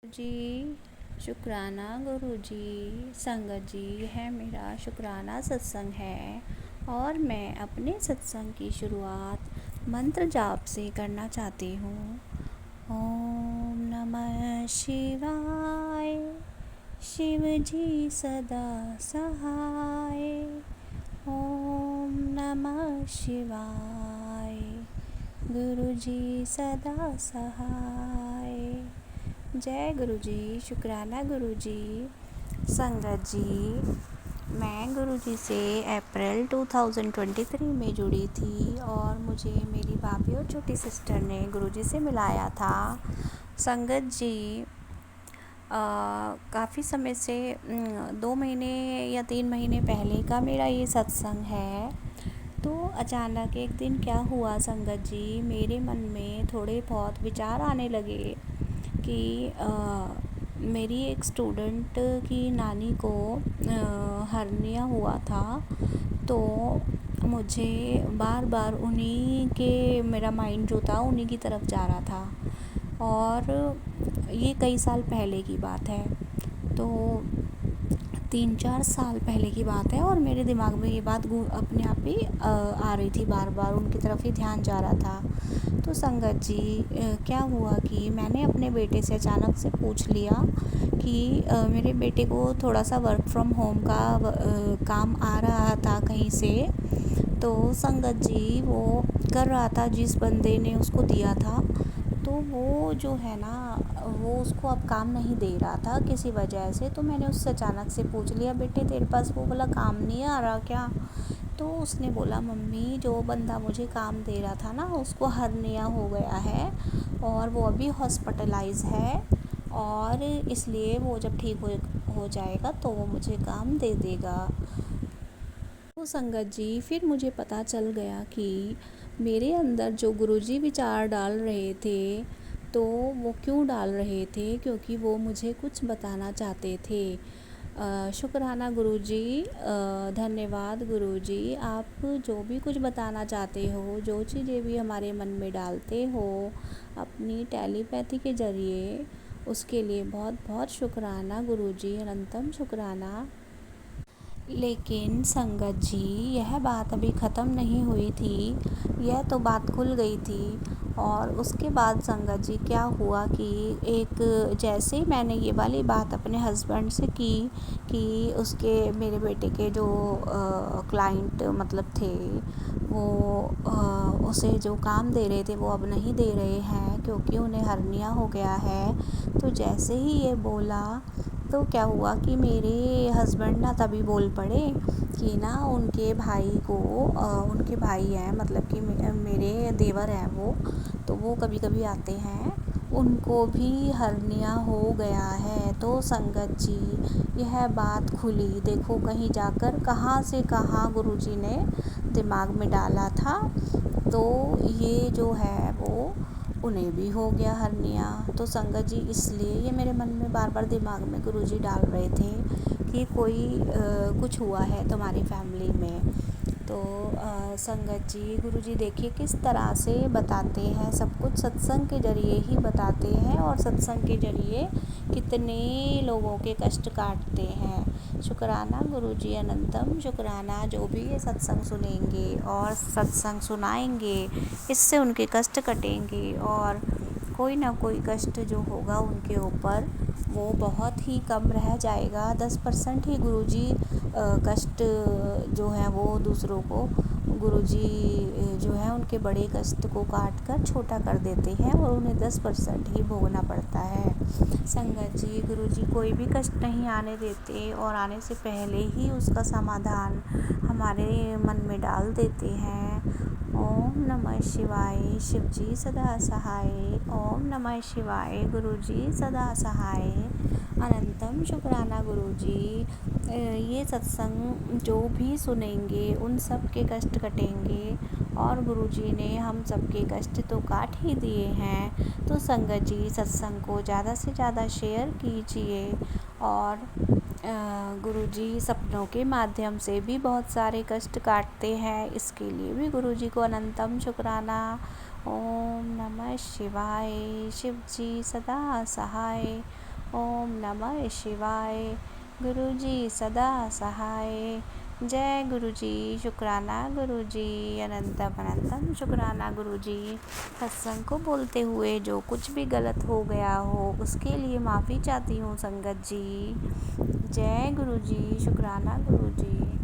जी शुक्राना गुरु जी। संगत जी, यह मेरा शुक्राना सत्संग है और मैं अपने सत्संग की शुरुआत मंत्र जाप से करना चाहती हूँ। ओम नमः शिवाय, शिव जी सदा सहाय। ओम नमः शिवाय, गुरु जी सदा सहाय। जय गुरु जी, शुक्राना गुरु जी। संगत जी, मैं गुरु जी से अप्रैल 2023 में जुड़ी थी और मुझे मेरी भाभी और छोटी सिस्टर ने गुरु जी से मिलाया था। संगत जी, काफ़ी समय से 2 महीने या 3 महीने पहले का मेरा ये सत्संग है। तो अचानक एक दिन क्या हुआ संगत जी, मेरे मन में थोड़े बहुत विचार आने लगे कि मेरी एक स्टूडेंट की नानी को हर्निया हुआ था। तो मुझे बार बार उन्हीं के मेरा माइंड जो था उन्हीं की तरफ जा रहा था और ये कई साल पहले की बात है। तो 3-4 साल पहले की बात है और मेरे दिमाग में ये बात अपने आप ही आ रही थी, बार बार उनकी तरफ ही ध्यान जा रहा था। तो संगत जी, क्या हुआ कि मैंने अपने बेटे से अचानक से पूछ लिया कि मेरे बेटे को थोड़ा सा वर्क फ्रॉम होम का काम आ रहा था कहीं से। तो संगत जी, वो कर रहा था जिस बंदे ने उसको दिया था। तो वो जो है ना, वो उसको अब काम नहीं दे रहा था किसी वजह से। तो मैंने उससे अचानक से पूछ लिया, बेटे तेरे पास वो वाला काम नहीं आ रहा क्या? तो उसने बोला, मम्मी जो बंदा मुझे काम दे रहा था ना उसको हर्निया हो गया है और वो अभी हॉस्पिटलाइज है और इसलिए वो जब ठीक हो जाएगा तो वो मुझे काम दे देगा। तो संगत जी, फिर मुझे पता चल गया कि मेरे अंदर जो गुरुजी विचार डाल रहे थे तो वो क्यों डाल रहे थे, क्योंकि वो मुझे कुछ बताना चाहते थे। शुक्राना गुरुजी, धन्यवाद गुरुजी। आप जो भी कुछ बताना चाहते हो, जो चीज़ें भी हमारे मन में डालते हो अपनी टेलीपैथी के ज़रिए, उसके लिए बहुत बहुत शुक्राना गुरुजी, अनंतम शुक्राना। लेकिन संगत जी, यह बात अभी ख़त्म नहीं हुई थी, यह तो बात खुल गई थी। और उसके बाद संगत जी क्या हुआ कि एक जैसे ही मैंने ये वाली बात अपने हस्बैंड से की कि उसके मेरे बेटे के जो क्लाइंट मतलब थे वो उसे जो काम दे रहे थे वो अब नहीं दे रहे हैं क्योंकि उन्हें हर्निया हो गया है। तो जैसे ही ये बोला तो क्या हुआ कि मेरे हस्बैंड ना तभी बोल पड़े कि ना उनके भाई को उनके भाई हैं, मतलब कि मेरे देवर हैं वो, तो वो कभी कभी आते हैं, उनको भी हर्निया हो गया है। तो संगत जी, यह बात खुली, देखो कहीं जाकर कहाँ से कहाँ गुरुजी ने दिमाग में डाला था। तो ये जो है वो उन्हें भी हो गया हर्निया। तो संगत जी, इसलिए ये मेरे मन में बार बार दिमाग में गुरुजी डाल रहे थे कि कोई कुछ हुआ है तुम्हारी फैमिली में। तो संगत जी, गुरुजी देखिए किस तरह से बताते हैं, सब कुछ सत्संग के ज़रिए ही बताते हैं और सत्संग के ज़रिए कितने लोगों के कष्ट काटते हैं। शुक्राना गुरुजी, अनंतम शुक्राना। जो भी ये सत्संग सुनेंगे और सत्संग सुनाएंगे, इससे उनके कष्ट कटेंगे और कोई ना कोई कष्ट जो होगा उनके ऊपर वो बहुत ही कम रह जाएगा। 10% ही गुरुजी कष्ट जो है वो दूसरों को, गुरुजी जो है उनके बड़े कष्ट को काट कर छोटा कर देते हैं और उन्हें 10% ही भोगना पड़ता है। संगत जी, गुरुजी कोई भी कष्ट नहीं आने देते और आने से पहले ही उसका समाधान हमारे मन में डाल देते हैं। ओम नमः शिवाय, शिव जी सदा सहाय। ओम नमः शिवाय, गुरु जी सदा सहाय। अनंतम शुक्राना गुरु जी। ये सत्संग जो भी सुनेंगे उन सब के कष्ट कटेंगे और गुरु जी ने हम सबके कष्ट तो काट ही दिए हैं। तो संगत जी, सत्संग को ज़्यादा से ज़्यादा शेयर कीजिए और गुरुजी सपनों के माध्यम से भी बहुत सारे कष्ट काटते हैं, इसके लिए भी गुरुजी को अनंतम शुक्राना। ओम नमः शिवाय, शिव जी सदा सहाय। ओम नमः शिवाय। गुरु जी सदा सहाय। जय गुरु जी। शुक्राना गुरु जी। अनंतम अनंतम शुक्राना गुरु जी। सत्संग को बोलते हुए जो कुछ भी गलत हो गया हो उसके लिए माफ़ी चाहती हूँ संगत जी। जय गुरु जी। शुक्राना गुरु जी।